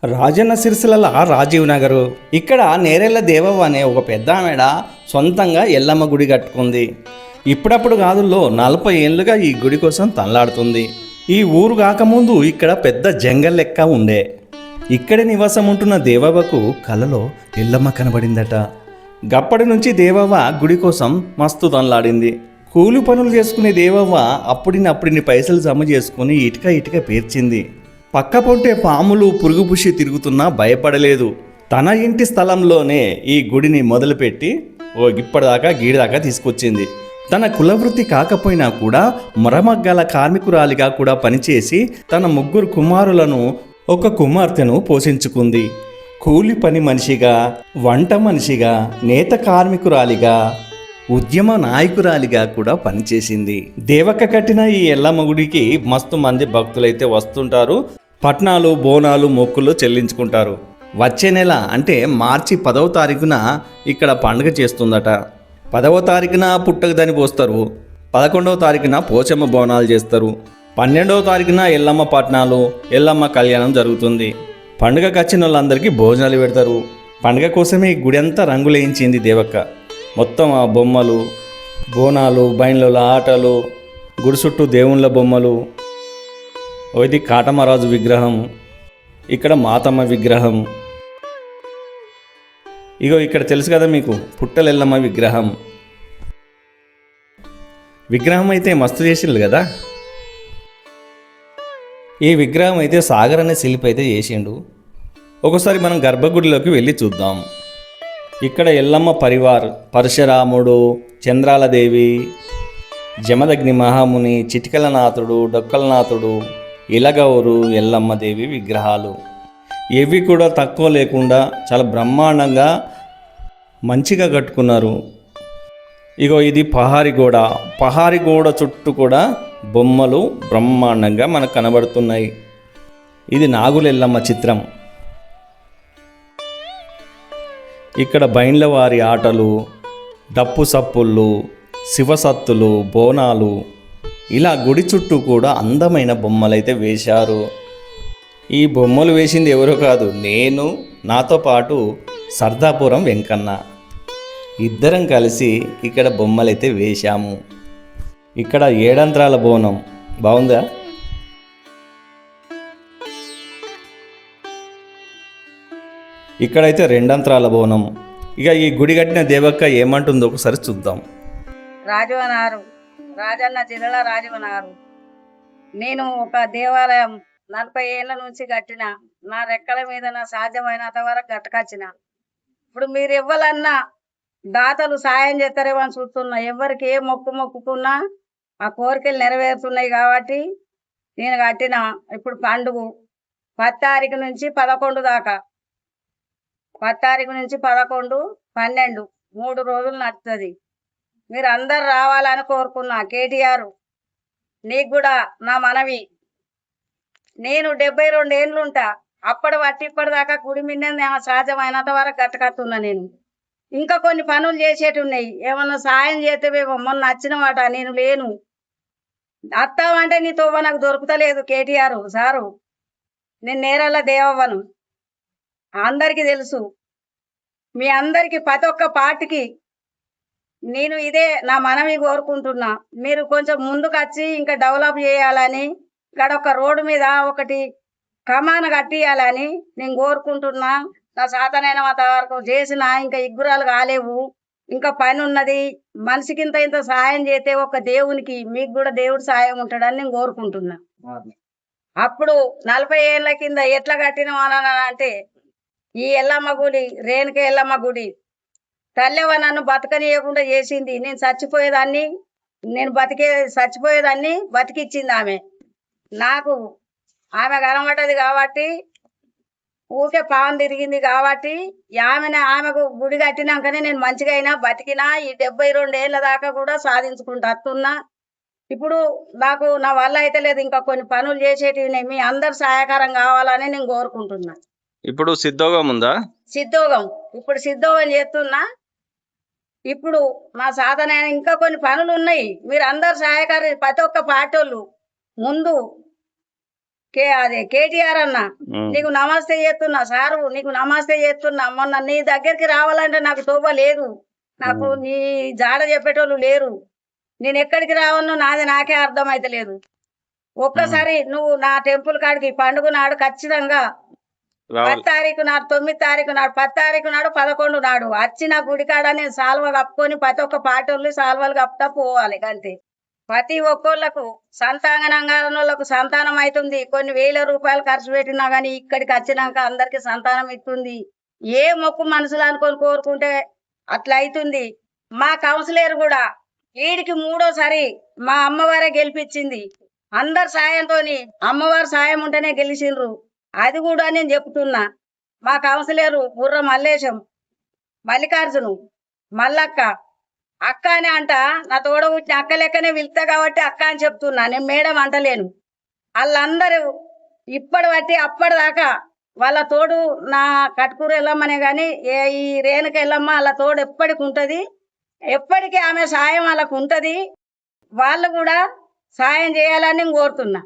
రాజన్న సిరిసిల్ల రాజీవ్ నగరు. ఇక్కడ నేరెళ్ళ దేవవ్వ అనే ఒక పెద్ద ఆమెడ సొంతంగా ఎల్లమ్మ గుడి కట్టుకుంది. ఇప్పుడప్పుడు కాదుల్లో 40 ఏళ్ళుగా ఈ గుడి కోసం తనలాడుతుంది. ఈ ఊరు కాకముందు ఇక్కడ పెద్ద జంగల్ లెక్క ఉండే. ఇక్కడి నివాసం ఉంటున్న దేవవ్వకు కలలో ఎల్లమ్మ కనబడిందట. గప్పటి నుంచి దేవవ్వ గుడి కోసం మస్తు తనలాడింది. కూలి పనులు చేసుకునే దేవవ్వ అప్పుడిని పైసలు జమ చేసుకుని ఇటుక ఇటుక పేర్చింది. పక్క పొంటే పాములు పురుగుపుషి తిరుగుతున్నా భయపడలేదు. తన ఇంటి స్థలంలోనే ఈ గుడిని మొదలుపెట్టి ఇప్పటిదాకా గీడిదాకా తీసుకొచ్చింది. తన కులవృత్తి కాకపోయినా కూడా మరమగ్గల కార్మికురాలిగా కూడా పనిచేసి తన 3 కుమారులను ఒక కుమార్తెను పోషించుకుంది. కూలి పని మనిషిగా, వంట మనిషిగా, నేత కార్మికురాలిగా, ఉద్యమ నాయకురాలిగా కూడా పనిచేసింది. దేవక్క కట్టిన ఈ ఎల్లమ్మ గుడికి మస్తు మంది భక్తులైతే వస్తుంటారు. పట్నాలు, బోనాలు, మొక్కులు చెల్లించుకుంటారు. వచ్చే నెల అంటే మార్చి 10వ తారీఖున ఇక్కడ పండుగ చేస్తుందట. 10వ తారీఖున పుట్టకదని పోస్తారు. 11వ తారీఖున పోచమ్మ బోనాలు చేస్తారు. 12వ తారీఖున ఎల్లమ్మ పట్నాలు, ఎల్లమ్మ కళ్యాణం జరుగుతుంది. పండుగకు వచ్చిన వాళ్ళందరికీ భోజనాలు పెడతారు. పండుగ కోసమే ఈ గుడి అంతా రంగులేయించింది దేవక్క. మొత్తం ఆ బొమ్మలు, బోనాలు, బైన్ల ఆటలు, గుడి చుట్టూ దేవుళ్ళ బొమ్మలు, ఇది కాటమరాజు విగ్రహం, ఇక్కడ మాతమ్మ విగ్రహం, ఇగో ఇక్కడ తెలుసు కదా మీకు పుట్టలెల్లమ్మ విగ్రహం. విగ్రహం అయితే మస్తు చేసిండు కదా. ఈ విగ్రహం అయితే సాగర్ అనే శిల్పి అయితే చేసిండు. ఒకసారి మనం గర్భగుడిలోకి వెళ్ళి చూద్దాం. ఇక్కడ ఎల్లమ్మ పరివార్, పరశురాముడు, చంద్రాలదేవి, జమదగ్ని మహాముని, చిటికలనాథుడు, డొక్కలనాథుడు, ఇలగౌరు, ఎల్లమ్మదేవి విగ్రహాలు. ఇవి కూడా తక్కువ లేకుండా చాలా బ్రహ్మాండంగా మంచిగా కట్టుకున్నారు. ఇగో ఇది పహారి గోడ. పహారి గోడ చుట్టూ కూడా బొమ్మలు బ్రహ్మాండంగా మనకు కనబడుతున్నాయి. ఇది నాగులెల్లమ్మ చిత్రం. ఇక్కడ బైండ్ల వారి ఆటలు, డప్పు సప్పుళ్ళు, శివసత్తులు, బోనాలు, ఇలా గుడి చుట్టూ కూడా అందమైన బొమ్మలైతే వేశారు. ఈ బొమ్మలు వేసింది ఎవరో కాదు, నేను, నాతో పాటు సర్దాపురం వెంకన్న ఇద్దరం కలిసి ఇక్కడ బొమ్మలైతే వేశాము. ఇక్కడ 7 అంత్రాల బోనం బాగుందా. ఇక్కడైతే 2 అంత్రాల బోనం. ఇక ఈ గుడి కట్టిన దేవక్క ఏమంటుందో ఒకసారి చూద్దాం. రాజవనారు, రాజన్న జిల్లాల రాజవనారు. నేను ఒక దేవాలయం 40 ఏళ్ళ నుంచి కట్టిన. నా రెక్కల మీద నా సాధ్యమైనంత వరకు కట్టకొచ్చిన. ఇప్పుడు మీరు ఇవ్వాలన్నా దాతలు సాయం చేస్తారేమో అని చూస్తున్నా. ఎవరికి ఏ మొక్కుకున్నా ఆ కోరికలు నెరవేరుతున్నాయి కాబట్టి నేను కట్టిన. ఇప్పుడు పండుగ 10 తారీఖు నుంచి 11 దాకా, 10 తారీఖు నుంచి 11, 12 3 రోజులు నడుస్తుంది. మీరు అందరు రావాలని కోరుకున్నా. కేటీఆర్ నీకు కూడా నా మనవి. నేను 72 ఏళ్ళు ఉంటా. అప్పటి వట్టి ఇప్పటిదాకా గుడి మీద సాధ్యమైనంత వరకు కట్టకట్టున్నా. నేను ఇంకా కొన్ని పనులు చేసేటి ఉన్నాయి. ఏమన్నా సాయం చేస్తేవేమో. మొన్న వచ్చిన మాట నేను లేను. అత్తావంటే నీ తోవ నాకు దొరుకుతలేదు. కేటీఆర్ సారు, నేను నేరెళ్ళ దేవవ్వను, అందరికీ తెలుసు. మీ అందరికి ప్రతి ఒక్క పార్టీకి నేను ఇదే నా మనవి కోరుకుంటున్నా. మీరు కొంచెం ముందుకు వచ్చి ఇంకా డెవలప్ చేయాలని, ఇక్కడ ఒక రోడ్డు మీద ఒకటి కమాన కట్టియాలని నేను కోరుకుంటున్నా. నా సాతనైన వరకు చేసిన. ఇంకా ఇగ్గురాలు కాలేవు, ఇంకా పని ఉన్నది. మనిషికి ఇంత సహాయం చేస్తే ఒక దేవునికి మీకు కూడా దేవుడు సాయం ఉంటాడని నేను కోరుకుంటున్నా. అప్పుడు 40 ఏళ్ళ కింద ఎట్లా కట్టినా అంటే ఈ ఎల్లమ్మ గుడి, రేణుక ఎల్లమ్మ గుడి తల్లెవ నన్ను బతకనీయకుండా చేసింది. నేను చచ్చిపోయేదాన్ని, చచ్చిపోయేదాన్ని బతికిచ్చింది ఆమె నాకు. ఆమె కనబడ్డది కాబట్టి, ఊకే పాము తిరిగింది కాబట్టి ఆమెకు గుడి కట్టినాకనే నేను మంచిగా అయినా బతికినా. ఈ 72 ఏళ్ళ దాకా కూడా సాధించుకుంటూ వస్తున్నా. ఇప్పుడు నాకు నా వల్ల అయితే లేదు. ఇంకా కొన్ని పనులు చేసేటివి మీ అందరు సహాయకారం కావాలని నేను కోరుకుంటున్నా. ఇప్పుడు సిద్ధోగం ఉందా? సిద్ధోగం ఇప్పుడు సిద్ధోగం చేస్తున్నా. ఇప్పుడు మా సాధన ఇంకా కొన్ని పనులు ఉన్నాయి. మీరు అందరు సహాయకారి ప్రతి ఒక్క పార్టీ ముందు అదే కేటీఆర్ అన్న, నీకు నమస్తే చేస్తున్నా సారు, నీకు నమస్తే చేస్తున్నా. మొన్న నీ దగ్గరికి రావాలంటే నాకు తోవ లేదు, నాకు నీ జాడ చెప్పేటోళ్ళు లేరు. నేను ఎక్కడికి రావన్నో నాకే అర్థమైతలేదు. ఒక్కసారి నువ్వు నా టెంపుల్ కాడికి పండుగ నాడు ఖచ్చితంగా 10 తారీఖు నాడు, 9 తారీఖు నాడు, 10 తారీఖు నాడు, 11 నాడు వచ్చి నా గుడికాడ నేను సాల్వ కప్పుకొని ప్రతి ఒక్క పాటోళ్ళు సాల్వలు కప్పుతా పోవాలి. అంతే. ప్రతి ఒక్కళ్ళకు సంతానంగాలకు సంతానం అవుతుంది. కొన్ని వేల రూపాయలు ఖర్చు పెట్టినా గానీ ఇక్కడికి వచ్చినాక అందరికి సంతానం ఇస్తుంది. ఏ మొక్కు మనసులు అనుకొని కోరుకుంటే అట్లా అవుతుంది. మా కౌన్సిలర్ కూడా వీడికి 3వసారి మా అమ్మవారే గెలిపించింది. అందరి సాయంతోని, అమ్మవారి సాయం ఉంటేనే గెలిచిండ్రు. అది కూడా నేను చెప్తున్నా. మా కౌన్సిలరు బుర్ర మల్లేశం, మల్లికార్జును, మల్లక్క, అక్క అని అంట. నా తోడ పుట్టిన అక్క లెక్కనే పిలుస్తా కాబట్టి అక్క అని చెప్తున్నా, నేను మేడం అంటలేను. వాళ్ళందరూ ఇప్పటి బట్టి అప్పటిదాకా వాళ్ళ తోడు నా కట్కూరు ఎల్లమ్మనే కానీ ఈ రేణుక ఎల్లమ్మ వాళ్ళ తోడు ఎప్పటికి ఉంటది. ఎప్పటికీ ఆమె సాయం వాళ్ళకు ఉంటది. వాళ్ళు కూడా సాయం చేయాలని నేను కోరుతున్నా.